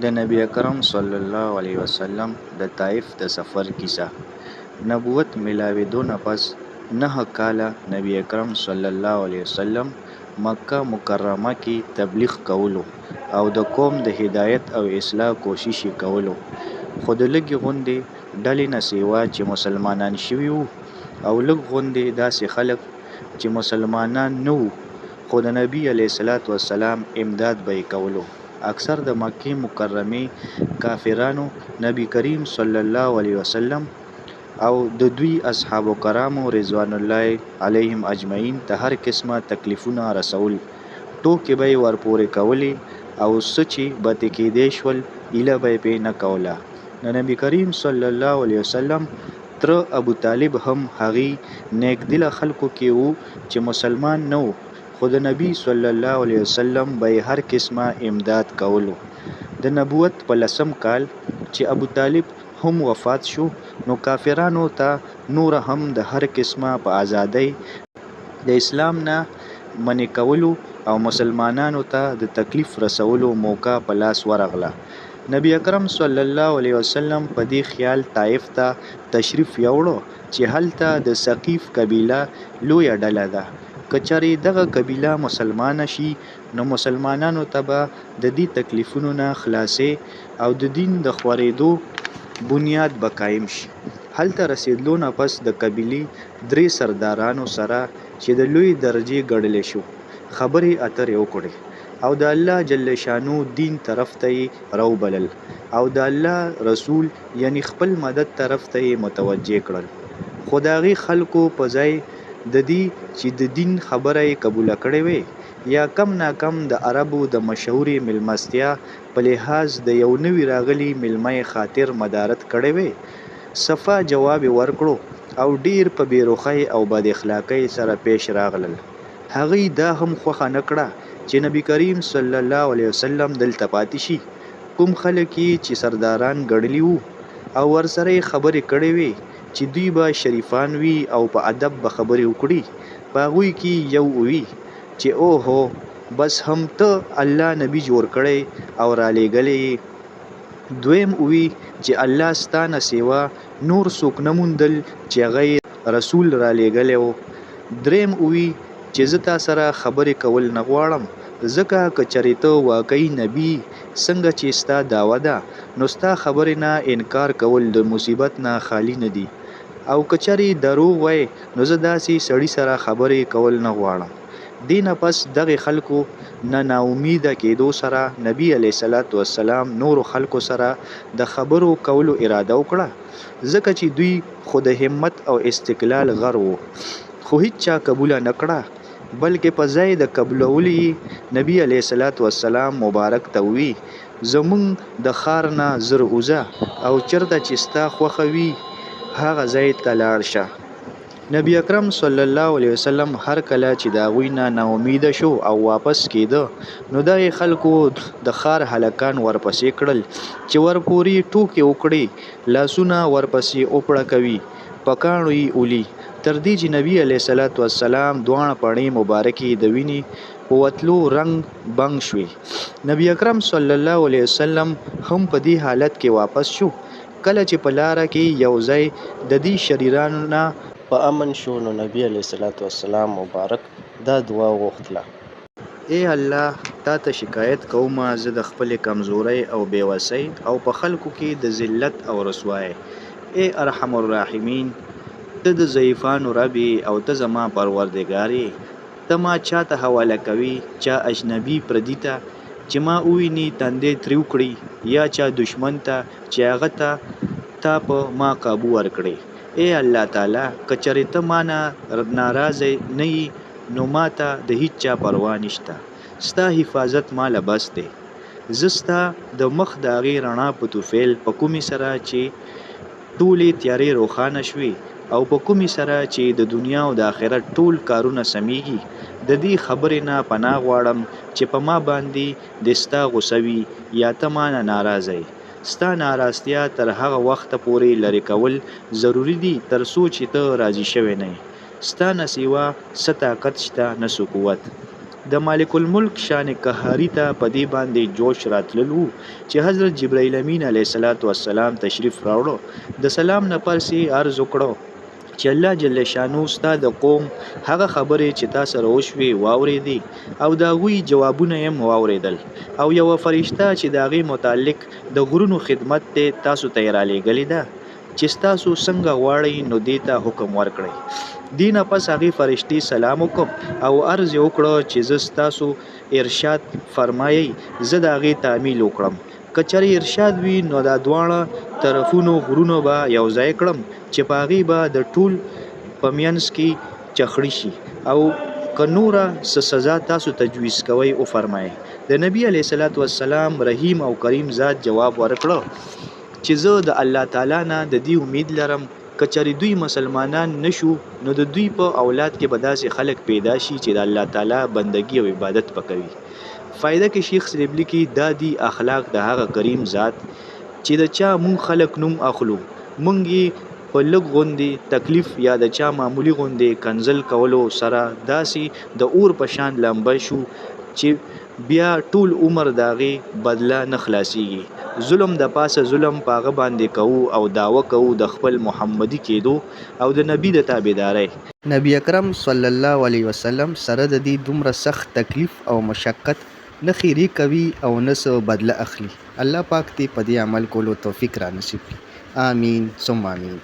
د نبی اکرم صلی الله علیه وسلم د طائف د سفر کیسه. نبوت ملاوېدو نه پس 9 کاله نبی اکرم صلی الله علیه وسلم مکه مکرمه کې تبلیغ کولو او د قوم د هدایت او اصلاح کوشش یې کولو، خو د لږې غوندې ډلې نه سیوا چې مسلمانان شوي وو او لږ غوندې داسې خلک چې مسلمانان نه وو خو د نبي علیه الصلاة والسلام امداد به یې کولو. اکثر د مکې مکرمې کافرانو نبی کریم صلی الله علیه وسلم او د دوی اصحابو کرامو رضوان الله علیهم اجمعین ته هر قسمه تکلیفونه رسول، ټوکې به یې ورپورې کولې او څه چې بدې کېدی شول ایله به یې پرې نه کوله. د نبی کریم صلی الله علیه وسلم تره ابو طالب هم هغې نیکدله خلکو کې وو چې مسلمان نه وو، خو د نبی صلی الله علیه وسلم به یې هر قسمه امداد کولو. د نبوت په 10م کال چې ابو طالب هم وفات شو، نو کافرانو ته نور هم د هر قسمه په ازادۍ د اسلام نه منع کولو او مسلمانانو ته د تکلیف رسولو موقع په لاس ورغله. نبی اکرم صلی الله علیه وسلم په دې خیال طائف ته تشریف یوړو چې هلته د ثقیف قبیله لویه ډله ده. که چېرې دغه قبیله مسلمانه شي نو مسلمانانو ته به د دې تکلیفونو نه خلاصې او د دین د خورېدو بنیاد به قایم شي. هلته رسېدلو نه پس د قبیلې 3 سردارانو سره چې د لوی درجې ګڼلی شو خبرې اترې وکړې او د الله جل شانو دین طرف ته یې راوبلل او د الله رسول یعنی خپل مدد طرف ته یې متوجه کړل. خو د هغې خلکو په ځای د دې چې د دین خبره یې قبوله کړې وې یا کم ناکم د عربو د مشهورې مېلمستیا په لحاظ د یو نوي راغلي مېلمه یې خاطر مدارت کړې وې، صفا جواب یې ورکړو او ډیر په بېروخۍ او بد اخلاقۍ سره پیش راغلل. هغوی دا هم خوښه نه کړه چې نبی کریم صلی الله علیه وسلم دلته پاتې شي. کوم خلک یې چې سرداران ګڼلي وو او ورسره یې خبرې کړې وې چې دوی به شریفان وي او په ادب به خبرې وکړي، په هغوی کې یو وي چې اوهو بس هم ته الله نبی جوړ کړی او را لېږلی. دویم وی چې الله ستا نه سیوا نور څوک نه موندل چې هغه رسول را لېږلی و. دریم وی چې زه تا سره خبرې کول نه غواړم، ځکه که چېرې ته واقعي نبي څنګه چې ستا دعوه ده نو ستا خبرې نه انکار کول د مصیبت نه خالی نه دي، او که چېرې دروغ وای نو زه داسې سړي سره خبرې کول نه غواړم. دې نه پس دغې خلکو نه ناامیده کېدو سره نبی علیه الصلاة والسلام نورو خلکو سره د خبرو کولو اراده وکړه، ځکه چې دوی خو د همت او استقلال غر وو، خو هیڅ چا قبوله نه کړه، بلکې په ځای د قبولولو نبی علیه الصلاة والسلام مبارک ته وی زمونږ د ښار نه زر وځه او چېرته چې ستا خوښه وي هغه ځای ته لاړ شه. نبی اکرم صلی الله علیه وسلم هر کله چې د هغوی نه ناامیده شو او واپس کېده نو دغې خلکو د ښار هلکان ورپسې کړل چې ورپورې ټوکې وکړي، لاسونه ورپسې اوپړه کوي، په کاڼو یې اولي، تر دې چې نبی علیه الصلاة والسلام دواړه پڼې مبارکې د وینې په وتلو رنګ بنګ شوې. نبی اکرم صلی الله علیه وسلم هم په دې حالت کې واپس شو. کله چې په لاره کې یو ځای د دې شریرانو نه په امن شو نو نبی علیه الصلاة والسلام مبارک دا دعا وغوښتله: ای الله، تا ته شکایت کومه زه د خپلې کمزورۍ او بېوسۍ او په خلکو کې د ذلت او رسوایۍ. ای ارحم الراحمین، ته د ضعیفانو رب او ته زما پروردګار یې. ته ما چاته حواله کوي؟ چا اجنبي پردي ته چې ما وویني تندی تریو کړي، یا چا دشمن ته چې هغه ته تا په ما قابو ورکړې. ای الله تعالی، که چېرې ته ما نه ناراضه نه یې نو ما ته د هیڅ چا پروا نشته، ستا حفاظت ماله بس دی. زه ستا د مخ د هغې رڼا په توفیل په کومې سره چې ټولې تیارې روښانه شوې او په کومې سره چې د دنیا او د آخرت ټول کارونه سمیږي، د دې خبرې نه پناه غواړم چې په ما باندې د ستا غوسه وي یا ته ما نه ناراضه یې. ستا ناراضتیا تر هغه وخته پورې لرې کول ضروري دي تر څو چې ته راضي شوی نه یې. ستا نه سیوا څه طاقت شته نه څه قوت. د مالک الملک شان قهاري ته په دې باندې جوش راتلل وو چې حضرت جبرائیل امین علیه السلام تشریف راوړو. د سلام نه پس یې عرض وکړو چې الله جل شانو ستا د قوم هغه خبرې چې تا سره وشوې واورېدې او د هغوی جوابونه یې واورېدل، او یوه فرشته چې د هغې متعلق د غرونو خدمت ته تاسو ته یې رالیږلې ده چې ستاسو څنګه غواړئ نو دې ته حکم ورکړئ. دې نه پس هغې فرشتې سلام وکړ او عرض یې وکړه چې زه ستاسو ارشاد فرمایئ زه د هغې تعمیل وکړم. که چېرې ارشاد وي نو دا دواړه طرفونو غرونه به یو ځای کړم چې په هغې به د ټول په منځ کې چخړي شي، او که نوره څه سزا تاسو تجویز کوئ وفرمایئ. د نبي علیه السلام رحیم او کریم ذات جواب ورکړه چې زه د الله تعالی نه د دې امید لرم که چېرې دوی مسلمانان نشو نو د دوی په اولاد کې به داسې خلک پیدا شي چې د الله تعالی بندګي او عبادت پکوي. فایده کې شیخ صاحب لیکي دا دی اخلاق د هغه کریم ذات چې د چا مونږ خلک نوم اخلو مونږ یې په لږ غوندې تکلیف یا د چا معمولی غوندې کنزل کولو سره داسې د اور په شان لمبه شو چې بیا ټول عمر د هغې بدله نه خلاصیږي. ظلم د پاسه ظلم په هغه باندې کوو او دعوه کوو د خپل محمدي کېدو او د نبی د تابعدارۍ. نبی اکرم صلی الله علیه وسلم سره د دې دومره سخت تکلیف او مشقت نه خیری کوي او نه څه بدله اخلي. الله پاک دې په دې عمل کولو توفیق را نصیب کړي. آمین ثم آمین.